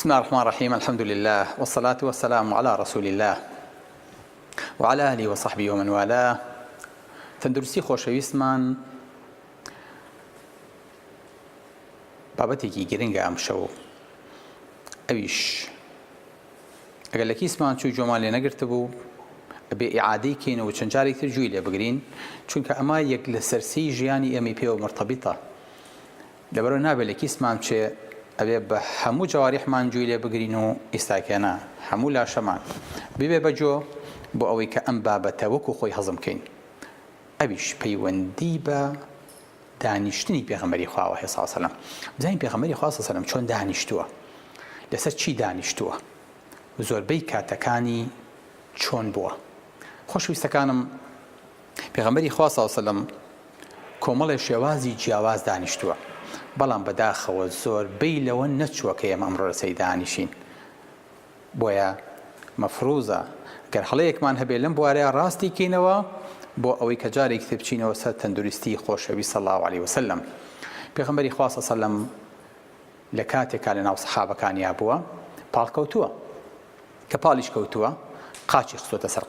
بسم الله الرحمن الرحيم الحمد لله والصلاة والسلام على رسول الله وعلى آله وصحبه ومن والاه. تەندروستی خۆشەویستمان بابەتێکی گرنگە ئەم شەو، ئەویش ئەگەر لە کیسمان چوو جۆمان لێ نەگرتە بوو ئەبێ ئیعادەی کەینەوە چەند جارێک تر جووی لێ بگرین، چونکە ئەمە یەک لە سەرسی ژیانی ئەمەی پێوە مرتەبیتە. لەبەرەوە نابێت لە کیسمان بچێ ئەبێ بە هەموو جوارحمان جووی لێ بگرین و ئێستاکێنە هەموو لاشەمان ببێ بەجۆ بۆ ئەوەی کە ئەم بابەتە وەکو خۆی هەزم بکەین. ئەویش پەیوەندی بە دانیشتنی پێغەمبەری خوا عەلەیهی سەڵاتو وەسەلام. بزانین پێغەمبەری خوا عەلەیهی سەڵاتو وەسەلام چۆن دانیشتووە، لەسەر چی دانیشتووە، زۆربەی کاتەکانی چۆن بووە. خۆشەویستەکانم، پێغەمبەری خوا عەلەیهی سەڵاتو وەسەلام کۆمەڵێ شێوازی جیاواز دانیشتووە، بەڵام بەداخەوە زۆربەی لەوە نەچووە کە ئێمە ئەمڕۆ لەسەری دانیشین. بۆیە مەفروزە گەر هەڵەیەکمان هەبێت لەم بوارەیە ڕاستی کەینەوە بۆ ئەوەی کە جارێک تر بچینەوە سەر تەندروستی خۆشەویست صلی الله علیه وسلم. پێغەمبەری خوا صلی الله علیه وسلم لە کاتێکا لە ناو سەحابەکانیا بووە پاڵکەوتووە، کە پاڵیش کەوتووە قاچی خستۆتە سەر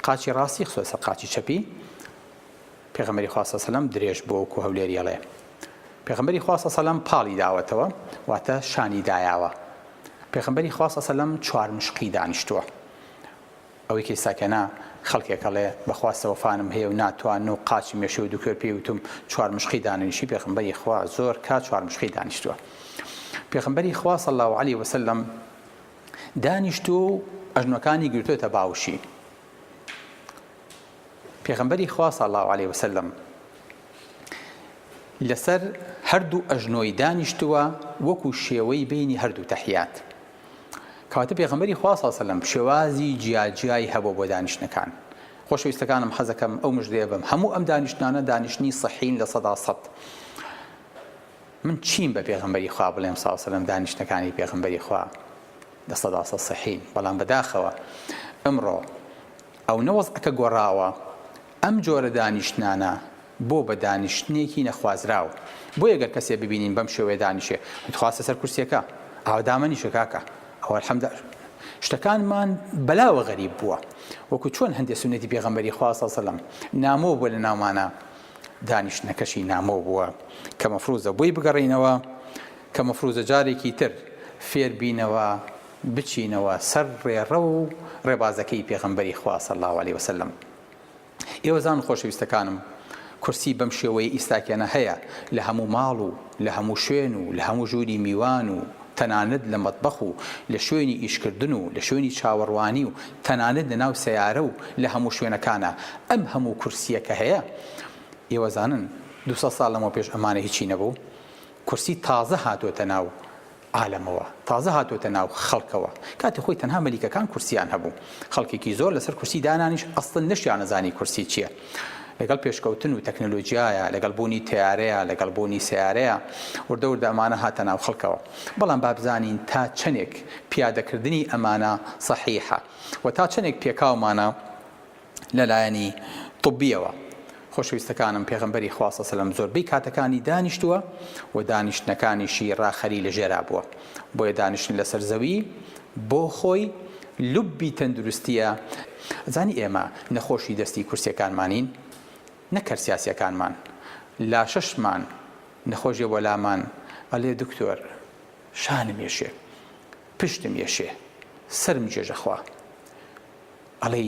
قاچی ڕاستی خستۆتە سەر قاچی چەپی. پێغەمبەری خوا صلی الله علیه وسلم درێژ بووە وەکو هەولێری ئەڵێ. پێغەمبەری خوا صلی الله علیه وسلم پاڵی داوەتەوە، واتە شانی دایاوە. پێغەمبەری خوا صلی الله علیه وسلم چوار مشقی دانیشتووە، ئەوەی کە ئێستاکەنا خەڵکێک ئەڵێ بەخواستەوە فانم هەیە و ناتوانم و قاچی مێشە و دووکێر پێوتم چوار مشقی دانیشی. پێغەمبەری خوا زۆر کات چوار مشقی دانیشتووە. پێغەمبەری خوا صلی الله علیه وسلم دانیشتووە و ئەژنۆکانی گرتوۆتە باوشی. پێغەمبەری خوا صلی الله علیه وسلم لەسەر هەردوو ئەژنۆی دانیشتووە وەکو شێوەی بینی هەردوو تەحیات. کەواتە پێغەمبەری خوا صلی الله علیه وسلم شێوازی جیاجیای هەبوو بۆ دانیشتنەکان. خۆشەویستەکانم، حەزەکەم ئەو مژدەیە بم هەموو ئەم دانیشتانە دانیشتنی صحیحین لە سەدا سەد. من چیم بە پێغەمبەری خوا بڵێم صلی الله علیه وسلم دانیشتنەکانی پێغەمبەری خوا لە سەدا سەد صحیحین، بەڵام بەداخەوە ئەمڕۆ ئەو نەوەزعەکە گۆڕاوە ئەم جۆرە دانیشتنانە بۆ بە دانیشتنێکی نەخوازراوە. بۆ ئەگەر کەسێ ببینین بەم شێوەیە دانیشێ خواستە سەر کورسیەکە ئاوا دامەنیشە کاکە ئەوە الحەمدە شتەکانمان بەلاوە غەریب بووە. وەکو چۆن هەندێک سونەتی پێغەمبەری خوا صلی الله علیه وسلم نامۆ بووە لە ناومانە، دانیشتنەکەشی نامۆ بووە کە مەفروزە بۆی بگەڕینەوە، کە مەفروزە جارێکی تر فێر بینەوە بچینەوە سەر ڕێڕە و ڕێبازەکەی پێغەمبەری خوا صلی الله علیه وسلم. ئێوە زانن خۆشەویستەکانم، کورسی بەم شێوەیە ئیستاکێنە هەیە لە هەموو ماڵ و لە هەموو شوێن و لە هەموو ژووری میوان و تەنانەت لە مەتبەخ و لە شوێنی ئیشکردن و لە شوێنی چاوەڕوانی و تەنانەت لە ناو سەیارە و لە هەموو شوێنەکانە. ئەم هەموو کورسیەکە هەیە. ئێوە زانن 200 ساڵ لەمەوە پێش ئەمانە هیچی نەبوو. کورسی تازە هاتوۆتە ناو عالەمەوە، تازە هاتوۆتە ناو خەڵکەوە. کاتی خۆی تەنها مەلیکەکان کورسیان هەبوو. خەڵکێکی زۆر لەسەر کورسی دانانیش ئەسڵن نەشیان نەزانی کورسی چییە. لەگەڵ پێشکەوتن و تەکنۆلۆژیایە، لەگەڵ بوونی تەیارەیە، لەگەڵ بوونی سیارەیە، وردە وردە ئەمانە هاتە ناو خەڵکەوە. بەڵام با بزانین تا چەندێک پیادەکردنی ئەمانە صحیحە و تا چەندێک پێکاومانە لەلایەنی طبیەوە. خۆشەویستەکانم، پێغەمبەری خوا صلی الله علیه وسلم زۆربەی کاتەکانی دانیشتووە و دانیشتنەکانیشی ڕاخەری لەژێرا بووە. بۆیە دانیشتن لەسەر زەوی بۆ خۆی لوبی تەندروستیە. زانی ئێمە نەخۆشی دەستی کورسیەکانمانین، نەکەر سیاسیەکانمان، لاشەشمان نەخۆشیە بۆ لامان ئەڵێ دکتۆر شانم یێشێ، پشتم یێشێ، سەرم جێژە خوا. ئەڵێ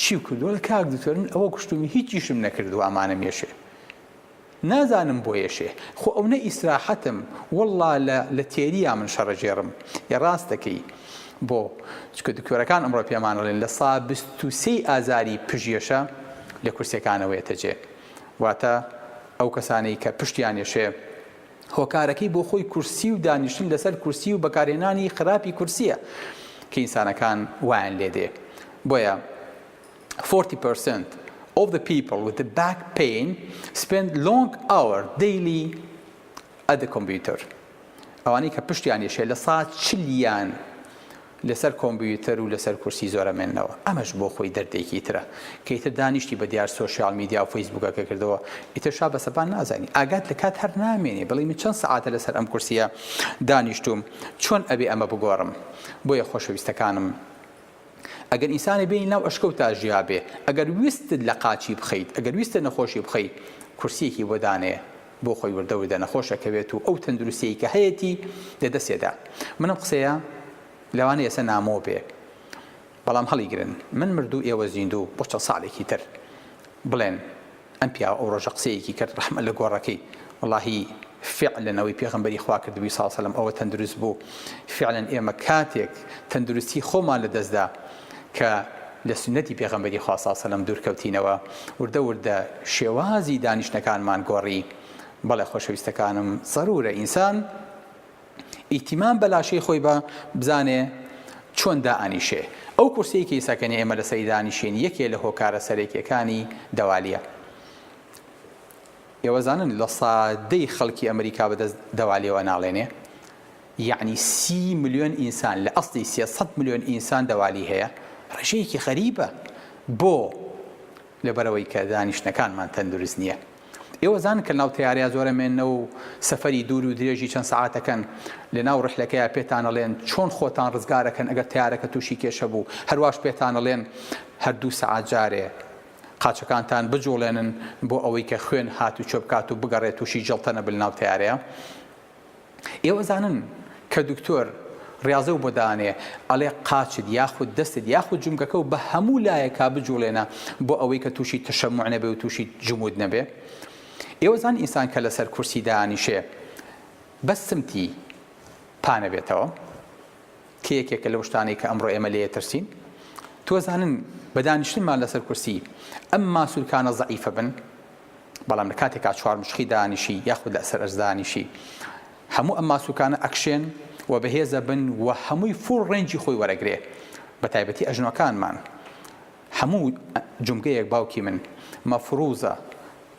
چی کردووە؟ کاک دکتۆر من ئەوە کوشتومی هیچیشم نەکردووە، ئەمانم یێشێ، نازانم بۆ یێشێ. خۆ ئەو نە ئیسراحەتم، وەڵڵا لە تێریە من شەڕەجێڕم. یا ڕاست دەکەی بۆ چکە دکتۆرەکان ئەمڕۆ پێمانەڵێن لە سا 23 ئازاری پژێشە لە کورسیەکانەوەیەتە جێ. واتە ئەو کەسانەی کە پشتیان یێشێ هۆکارەکەی بۆ خۆی کورسی و دانیشتن لەسەر کورسی و بەکارهێنانی خراپی کورسیە کە ئینسانەکان وایان لێ دێ. بۆیە 40% of the people with the back pain spend long hours daily at the computer. ئەوانەی کە پشتیان یێشێ لە سا 40 لەسەر کۆمپیوتەر و لەسەر کورسی زۆرەمێننەوە ئەمەش بۆ خۆی دەردێکی ترە کە ئیتر دانیشتی بە دیار سۆشیال میدیا و فەیسبووکەکە کردەوە ئیتر شا بە سەبان نازانی ئاگات لە کات هەر نامێنێ بڵێ من چەند سەعاتە لەسەر ئەم کورسیە دانیشتوم چۆن ئەبێ ئەمە بگۆڕم بۆیە خۆشەویستەکانم ئەگەر ئینسانی بینی ناو ئەشکەوتا ژیا بێ ئەگەر ویستت لە قاچی بخەیت ئەگەر ویستە نەخۆشی بخەیت کورسیەکی بۆ دانێ بۆ خۆی وردەوردە نەخۆشەکەوێت و ئەو تەندروستیی کە هەیەی لەدەستێدا منم قسەیە لەوانەیە ئێستا نامۆ بێ بەڵام هەڵیگرن من مردوو ئێوە زیندوو بۆ چەند ساڵێکی تر بڵێن ئەم پیا ئەو ڕۆژە قسەیەکی کرد ڕەحمە لە گۆڕەکەی وەڵاهی فعلەنەوەی پێغەمبەری خوا کردووی ساڵ سەلەم ئەوە تەندروست بوو فعلەن ئێمە کاتێک تەندروستی خۆمان لەدەستدا کە لە سنەتی پێغەمبەری خوا ساڵ سەلەم دوورکەوتینەوە وردە وردە شێوازی دانیشتەکانمان گۆڕی بەڵێ خۆشەویستەکانم ضرورە ئینسان ئیتیمان بە لاشەی خۆی بە بزانێ چۆن دائانیشێ ئەو کورسەیەکی ئێساکەنی ئێمە لە سەری دانیشین یەکێ لە هۆکارە سەرەکیەکانی دەوالیە ئێوەزانن لە سادەی خەڵکی ئەمریکا بەدەست دەوالیەوە ناڵێنێ یعنی 30 ملیۆن ئینسان لە ئەسڵی 300 ملیۆن ئینسان دەوالی هەیە ڕێژەیەکی خەریبە بۆ لەبەرەوەی کە دانیشتەکانمان تەندروست نییە ئێوە زانن کە ناو تەیارەیە زۆرەمێننە و سەفەری دوور و درێژی چەند سەعاتەکەن لە ناو ڕحلەکەیە پێتانەڵێن چۆن خۆتان ڕزگارەکەن ئەگەر تەیارەکە تووشی کێشە بوو هەروەش پێتانەڵێن هەردوو سەعات جارێ قاچەکانتان بجوڵێنن بۆ ئەوەی کە خوێن هات و چۆ بکات و بگەڕێت تووشی جەڵتە نەبن ناو تەیارەیە ئێوە زانن کە دکتۆر ڕاضە و بۆ دانێ ئەڵێ قاچت یاخود دەستت یاخود جومگەکە و بە هەموو لایەکا بجوڵێنە بۆ ئەوەی کە تووشی تەشەموع نەبێ و تووشی جمود نەبێ ئێوە زان ئینسان کە لەسەر کورسی دانیشێ بەس سمتی پانەبێتەوە کە یەکێکە لەو شتانەی کە ئەمڕۆ ئێمە لێ ترسین تۆ زانن بە دانیشتنمان لەسەر کورسی ئەم ماسوولکانە زەعیفە بن بەڵام لە کاتێکا چوار مشخی دانیشی یاخود لەسەر ئەرز دانیشی هەموو ئەم ماسوولکانە ئەکشێن و بەهێزە بن و هەمووی فوڵ ڕێنجی خۆی وەرەگرێ بە تایبەتی ئەژنۆکانمان هەموو جومگەیەک باوکی من مەفروزە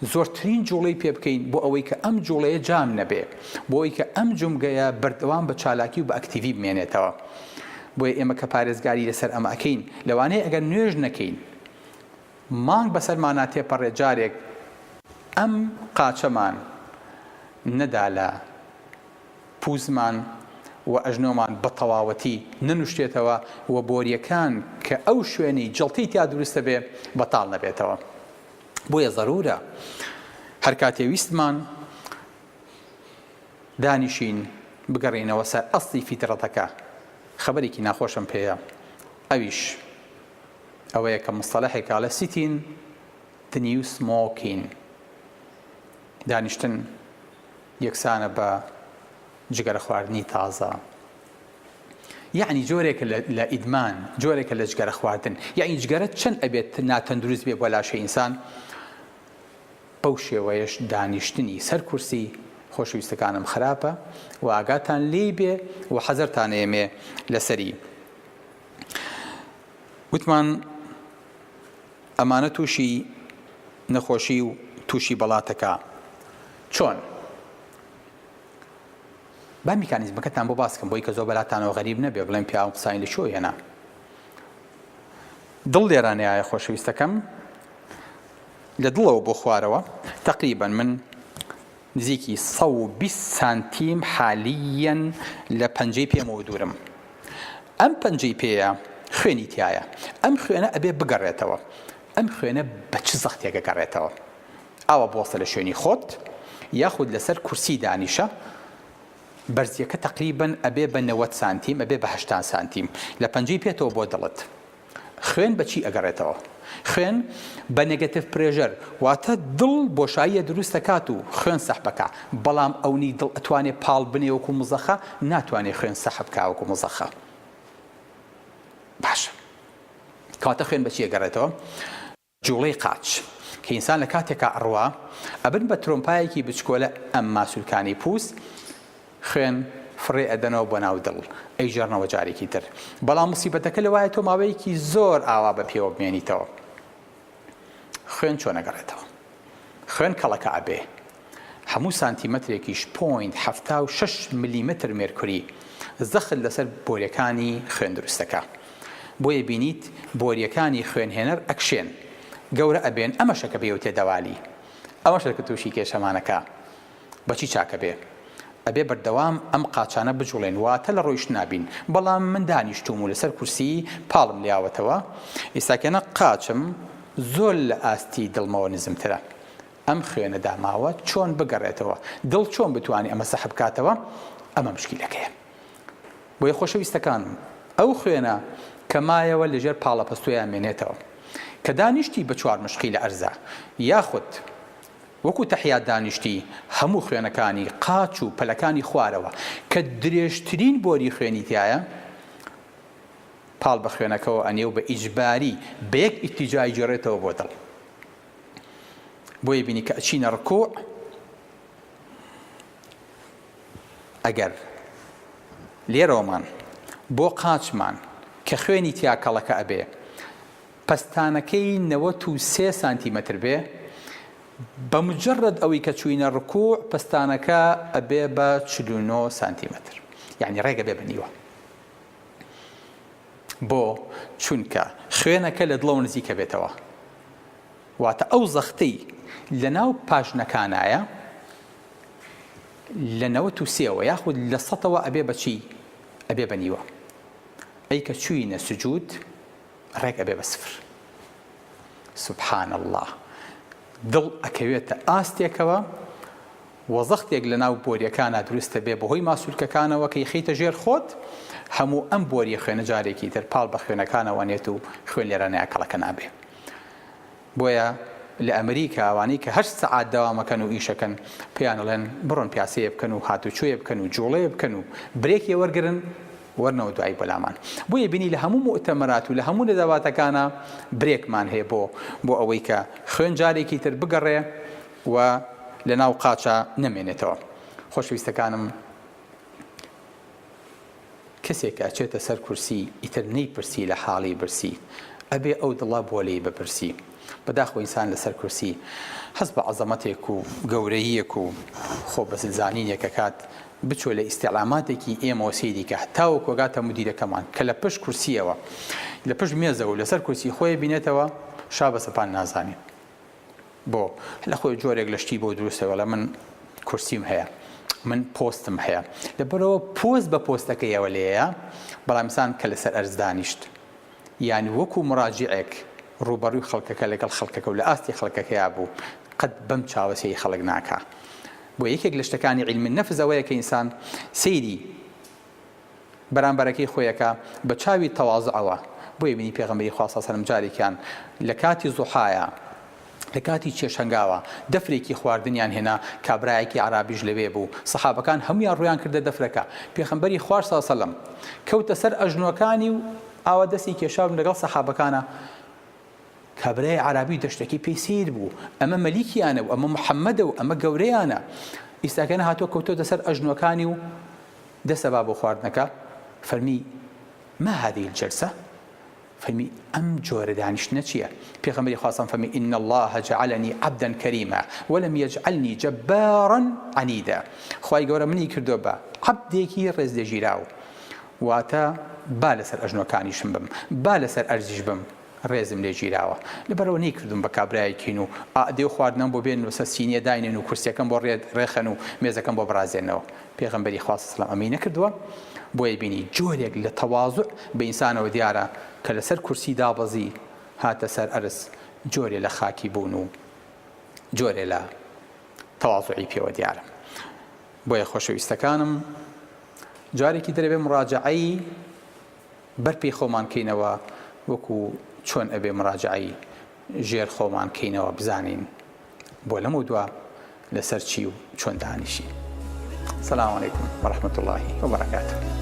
زۆرترین جوڵەی پێ بکەین بۆ ئەوەی کە ئەم جوڵەیە جام نەبێ بۆ ئەوەی کە ئەم جومگەیە بەردەوام بە چالاکی و بە ئەکتیڤی بمێنێتەوە بۆیە ئێمە کە پارێزگاری لەسەر ئەمە ئەکەین لەوانەیە ئەگەر نوێژ نەکەین مانگ بەسەرمانە تێپەڕێ جارێک ئەم قاچەمان نەدا لە پوزمان و ئەژنۆمان بە تەواوەتی نەنوشتێتەوە و بۆریەکان کە ئەو شوێنی جەڵتەی تیا دروستە بێ بەتاڵ نەبێتەوە بۆیە ضرورە هەر کاتێ ویستمان دانیشین بگەڕینەوە سەر ئەسڵی فیترەتەکە خەبەرێکی ناخۆشم پێیە ئەویش ئەوەیە کە مستەلەحێکا لە سیتین دنیو سمۆکین دانیشتن یەکسانە بە جگەرە خواردنی تازە یعنی جۆرێکە لە ئیدمان جۆرێکە لە جگەرە خواردن یعنی جگەرە چەند ئەبێت ناتەندروست بێ بۆ لاشەی ئینسان بەو شێوەیەش دانیشتنی سەر کورسی خۆشەویستەکانم خراپە و ئاگاتان لێ بێ و حەزەرتان ئێمێ لەسەری وتمان ئەمانە تووشی نەخۆشی و تووشی بەڵاتەکە چۆن با میکانیزمەکەتان بۆ باسکەم بۆی کە زۆر بەلاتانەوە غەریب نەبێ بڵێن پیاوە قسانی لە شۆ هێنا دڵ لێرانەیە خۆشەویستەکەم لە دڵەوە بۆ خوارەوە تقریبا من نزیکی 120 سانتیم حالیەن لە پەنجەی پێمەوە دوورم ئەم پەنجەی پێیە خوێنی تایە ئەم خوێنە ئەبێ بگەڕێتەوە ئەم خوێنە بە چ زەختێکە گەڕێتەوە ئاوە بوەستە لە شوێنی خۆت یاخود لەسەر کورسی دانیشە بەرزیەکە تقریبا ئەبێ بە 90 سانتیم ئەبێ بە 80 سانتیم لە پەنجەی پێتەوە بۆ دڵت خوێن بە چی ئەگەڕێتەوە خوێن بە نێگەتیڤ پرێژەر واتە دڵ بۆشاییە دروست دەکات و خوێن سەحب بکات بەڵام ئەوەی دڵ ئەتوانێت پاڵ بنێ وەکو مزەخە ناتوانێت خوێن سەحب بکات وەکو مزەخە باشە کاتە خوێن بە چی ئەگەڕێتەوە جوڵەی قاچ کە ئینسان لە کاتێکا ئەڕوا ئەبن بە ترۆمپایەکی بچکۆلە ئەم ماسوولکانی پوست خوێن فڕێ ئەدەنەوە بۆ ناو دڵ ئەیژێڕنەوە جارێکی تر بەڵام موسیبەتەکە لەوایە تۆ ماوەیەکی زۆر ئاوا بە پێوە بمێنیتەوە خوێن چۆن ئەگەڕێتەوە خوێن کەڵەکە ئەبێ هەموو سانتیمەترێکیش 0.76 میلیمتر مێرکوری زەخت لەسەر بۆریەکانی خوێن دروستەکە. بۆیە بینیت بۆریەکانی خوێنهێنەر ئەکشێن گەورە ئەبێن، ئەمەشەکە بێ و تێدەوالی، ئەمەشەکە تووشی کێشەمانەکە. بەچی چاکە بێ؟ ئەبێ بەردەوام ئەم قاچانە بجوڵێن، واتە لە ڕۆیشت نابین. بەڵام من دانیشتوم و لەسەر کورسی پاڵم لیاوەتەوە، ئێستاکەنە قاچم زۆر لە ئاستی دڵمەوە نزمترە. ئەم خوێنە داماوە چۆن بگەڕێتەوە، دڵ چۆن بتوانێت ئەمە سەحب بکاتەوە، ئەمە مشکیلەکەیە. بۆیە خۆشەویستەکانم، ئەو خوێنە کە مایەوە لەژێر پاڵە پەستۆیان مێنێتەوە کە دانیشتی بە 4 مشقی لە ئەرزە، یاخود وەکو تەحیات دانیشتی هەموو خوێنەکانی قاچ و پەلەکانی خوارەوە کە درێژترین بۆری خوێنی تایە، پاڵ بە خوێنەکەەوە ئەنێ و بە ئیجباری بە یەک ئیتیجای جێڕێتەوە بۆ دڵ. بۆیە بینی کە ئەچینە ڕکوع، ئەگەر لێرەوەمان بۆ قاچمان کە خوێنی تیا کەڵەکە ئەبێ پەستانەکەی 93 سانتیمەتر بێ، بەمجرد ئەوەی کە چوینە ڕکوع پەستانەکە ئەبێ بە 49 سانتیمەتر، یعنی ڕێگە بێ بنیوە. بۆ چونکە خوێنەکە لە دڵەوە نزیکە بێتەوە، واتە ئەو زەختەی لە ناو پاژنەکانایە لە 93ەوە یاخود لە 100ەوە ئەبێ بەچی؟ ئەبێ بەنیوە. ئەی کە چوینە سجود ڕێک ئەبێ بە 0. سبحان الله، دڵ ئەکەوێتە ئاستێکەوە وەزەختێک لە ناو بۆریەکانە دروستە بێ بەهۆی ماسوولکەکانەوە کە یخیتە ژێر خۆت، هەموو ئەم بۆریە خوێنە جارێکی تر پاڵ بە خوێنەکانەوە نێت و خوێن لێرانەیە کەڵەکە نابێ. بۆیە لە ئەمریکا ئەوانەی کە 8 سەعات داوامەکەن و ئیشەکەن پێیان ئەڵێن بڕۆن پیاسەیە بکەن و هاتوچۆیە بکەن و جوڵەیە بکەن و برێکیە وەرگرن وەرنەوە دوای بەلامان. بۆیە بینی لە هەموو مؤتەمەرات و لە هەموو نەدەواتەکانە برێکمان هەیە بۆ ئەوەی کە خوێن جارێکی تر بگەڕێ و لە ناو قاچە نەمێنێتەوە. خۆشەویستەکانم، کەسێک کە ئەچێتە سەر کورسی ئیتر نەیپرسی لە حاڵی برسی، ئەبێ ئەو دڵە بۆ لێی بپرسی. بەداخۆ ئینسان لەسەر کورسی هەست بە عەزەمەتێک و گەورەییەک و خۆ بەسزانینێکە کات بچۆ لە ئیستیعلاماتێکی ئێمەوە سەیری کە هەتاوە کۆگاتە مدیرەکەمان کە لە پشت کورسیەوە لە پشت مێزەوە لەسەر کورسی خۆی بینێتەوە شا بە سەپان نازانێت. بۆ لە خۆی جۆرێک لە شتی بۆ دروستەوە لە من کورسیم هەیە، من پۆستم هەیە، لەبەرەوە پۆست بە پۆستەکەیەوە لێیە، بەڵام ئینسان کە لەسەر ئەرز دانیشت یعنی وەکو مراجعێک ڕوبەڕووی خەڵکەکە لەگەڵ خەڵکەکە و لە ئاستی خەڵکەکەیا بوو قەت بەم چاوەسێی خەڵک ناکا. بۆ یەکێک لە شتەکانی عیلمی نەفس ئەوەیە کە ئینسان سەیری بەرامبەرەکەی خۆیەکە بە چاوی تەواضعەوە. بۆیە بینی پێغەمبەری خوا صلی الله علیه و سلم جارێکیان لە کاتی زوحایە لە کاتی چێشەنگاوە دەفرێکی خواردنیان هێنا، کابرایەکی عرابیش لەوێ بوو، سەحابەکان هەمویان ڕویان کردە دەفرەکە. پێغەمبەری خوا صلی الله علیه و سلم کەوتە سەر ئەژنۆکانی و ئاوا دەستی کێشاون لەگەڵ سەحابەکانە. کابرای عرابی دەشتێکی پێی سیر بوو، ئەمە مەلیکیانە و ئەمە محەممەدە و ئەمە گەورەیانە. ئیستاکەنە هاتووە کەوتۆتە سەر ئەژنۆکانی و دەسەبا بۆ خواردنەکە، فەرمی ما هذه الجلسة؟ فەرمی ئەم جۆرە دانیشتنە چییە؟ پێغەمبەری خوا فەرمی إن الله جعلني عبدا كريما ولم يجعلني جبارا عنيدا. خوای گەورە منی کردووە بە عەبدێکی ڕێزدەژیراو، واتە با لەسەر ئەژنۆکانیشم بم، با لەسەر ئەرزیش بم، ڕێزم لێ گیراوە. لەبەرەوە نەیکردوم بە کابرایەکین و ئادێ و خواردنەم بۆ بێن و سە سینیە داینێن و کورسیەکەم بۆ ڕێخەن و مێزەکەم بۆ بڕازێنەوە. پێغەمبەری خوا صلی الله علیه و سلم ئەمەی نەکردووە. بۆیە بینی جۆرێک لە تەواضع بە ئینسانەوە دیارە کە لەسەر کورسی دابەزی هاتە سەر ئەرز، جۆرێ لە خاکی بوون و جۆرێ لە تەواضعی پێوە دیارە. بۆیە خۆشەویستەکانم، جارێکی دەرەبێ مراجعەی بەرپێی خۆمان کەینەوە وەکو چۆن ئەبێ مراجعەی ژێر خۆمان کەینەوە بزانین بۆ لەمە دووە لەسەر چی و چۆن دانیشی. سلام علیکم ورحمة الله وبركاته.